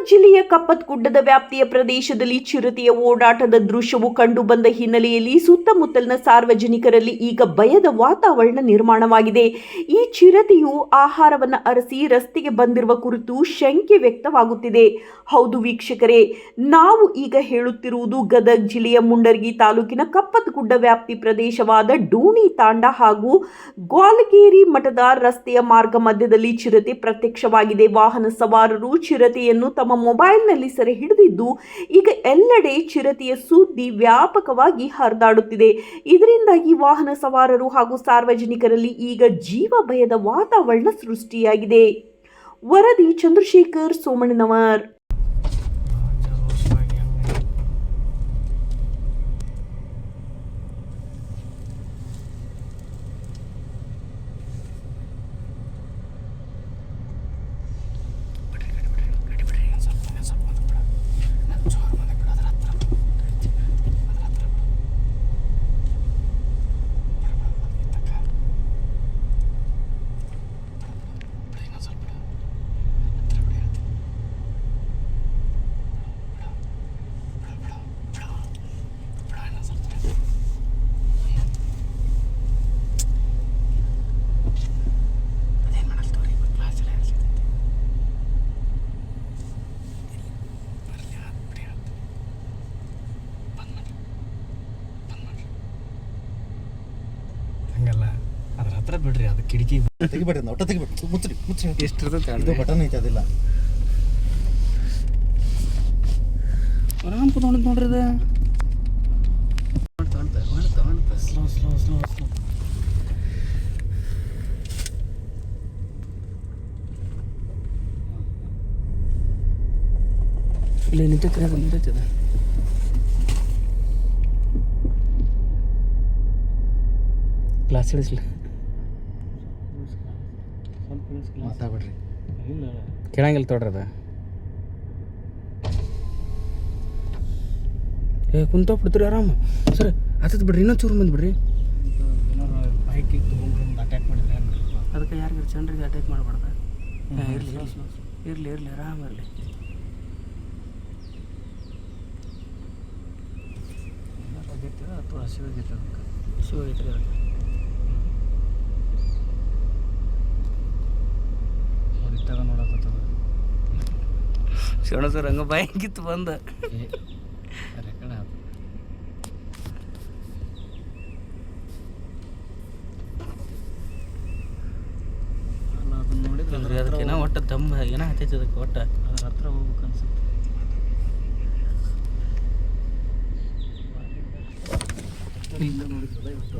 ಜಿಲ್ಲೆಯ ಕಪ್ಪತ್ಗುಡ್ಡದ ವ್ಯಾಪ್ತಿಯ ಪ್ರದೇಶದಲ್ಲಿ ಚಿರತೆಯ ಓಡಾಟದ ದೃಶ್ಯವು ಕಂಡುಬಂದ ಹಿನ್ನೆಲೆಯಲ್ಲಿ ಸುತ್ತಮುತ್ತಲಿನ ಸಾರ್ವಜನಿಕರಲ್ಲಿ ಈಗ ಭಯದ ವಾತಾವರಣ ನಿರ್ಮಾಣವಾಗಿದೆ. ಈ ಚಿರತೆಯು ಆಹಾರವನ್ನು ಅರಸಿ ರಸ್ತೆಗೆ ಬಂದಿರುವ ಕುರಿತು ಶಂಕೆ ವ್ಯಕ್ತವಾಗುತ್ತಿದೆ. ಹೌದು ವೀಕ್ಷಕರೇ, ನಾವು ಈಗ ಹೇಳುತ್ತಿರುವುದು ಗದಗ ಜಿಲ್ಲೆಯ ಮುಂಡರಗಿ ತಾಲೂಕಿನ ಕಪ್ಪತ್ಗುಡ್ಡ ವ್ಯಾಪ್ತಿ ಪ್ರದೇಶವಾದ ಡೋಣಿ ತಾಂಡ ಹಾಗೂ ಗ್ವಾಲಗೇರಿ ಮಠದ ರಸ್ತೆಯ ಮಾರ್ಗ ಮಧ್ಯದಲ್ಲಿ ಚಿರತೆ ಪ್ರತ್ಯಕ್ಷವಾಗಿದೆ. ವಾಹನ ಸವಾರರು ಚಿರತೆಯನ್ನು ತಮ್ಮ ಮೊಬೈಲ್ನಲ್ಲಿ ಸೆರೆ ಹಿಡಿದಿದ್ದು ಈಗ ಎಲ್ಲೆಡೆ ಚಿರತೆಯ ಸುದ್ದಿ ವ್ಯಾಪಕವಾಗಿ ಹರಿದಾಡುತ್ತಿದೆ. ಇದರಿಂದಾಗಿ ವಾಹನ ಸವಾರರು ಹಾಗೂ ಸಾರ್ವಜನಿಕರಲ್ಲಿ ಈಗ ಜೀವ ಭಯದ ವಾತಾವರಣ ಸೃಷ್ಟಿಯಾಗಿದೆ. ವರದಿ ಚಂದ್ರಶೇಖರ್ ಸೋಮಣ್ಣನವರ್. ಹಂಗಲ್ಲ, ಅದ್ರ ಹತ್ರ ಬಿಡ್ರಿ, ಅದು ಕಿಟಕಿ ತೆಗಿಬೇಡ್ರಿ, ಒಟ್ಟ ತೆಗಿಬಿಟ್ಟು ಮುಚ್ಚ್ರಿ ಎಷ್ಟು ಇರ್ತೈತೆ ಇದು ಬಟನ್ ಐತೆ, ಅದಿಲ್ಲ ಆರಾಮ್ ಕುತ್ಕೊಂಡಿದ್ದು ನೋಡ್ರಿ. ಅದು ಸ್ಲೋ ಸ್ಲೋ ಸ್ಲೋ ಸ್ಲೋ ಇಲ್ಲಿ ನಿಂತೈತೆ, ಅದು ನಿಂತೈತೆ. ಅದು ಗ್ಲಾಸ್ ಹಿಡಿಸ್ಲಿ, ಮಾತಾಡ್ಬಿಡ್ರಿ, ಕೇಳಂಗಿಲ್ಲ ತೊಡ್ರಿ. ಅದ ಕುಂತ ಬಿಡ್ತೀರಿ ಆರಾಮ ಸರ್. ಹತ್ತದ ಬಿಡ್ರಿ, ಇನ್ನೊಂದು ಚೂರು ಬಂದು ಬಿಡ್ರಿ. ಬೈಕಿಗೆ ತೊಗೊಂಡು ಅಟ್ಯಾಕ್ ಮಾಡಿದ್ರೆ ಅದಕ್ಕೆ ಯಾರಿಗಾರು ಜನರಿಗೆ ಅಟ್ಯಾಕ್ ಮಾಡಬಾರ್ದು. ಇರಲಿ ಇರಲಿ ಇರಲಿ ಆರಾಮ ಇರಲಿ. ಅಥವಾ ಹಸಿವಾಗೈತೆ, ಅದಕ್ಕೆ ಹಸಿವಾಗೈತೆ ರೀ. ಅದಕ್ಕೆ ಇತ್ತಾಗ ನೋಡಕತ್ತದ ಶೋಣ ಸರ್ ಹಂಗೆ ಬಾಯಿಗಿತ್ತು ಬಂದ. ಅದನ್ನ ನೋಡಿದ್ರೆ ಅದಕ್ಕೆ ಏನೋ ಒಟ್ಟು ದಮ್ಮ ಏನೋ ಹತ್ತೈತೆ, ಅದಕ್ಕೆ ಒಟ್ಟು ಅದ್ರ ಹತ್ರ ಹೋಗ್ಬೇಕು ಅನ್ಸುತ್ತೆ. ಇಲ್ಲ ನೋಡಿದ್ರಲ್ಲ ಇವತ್ತು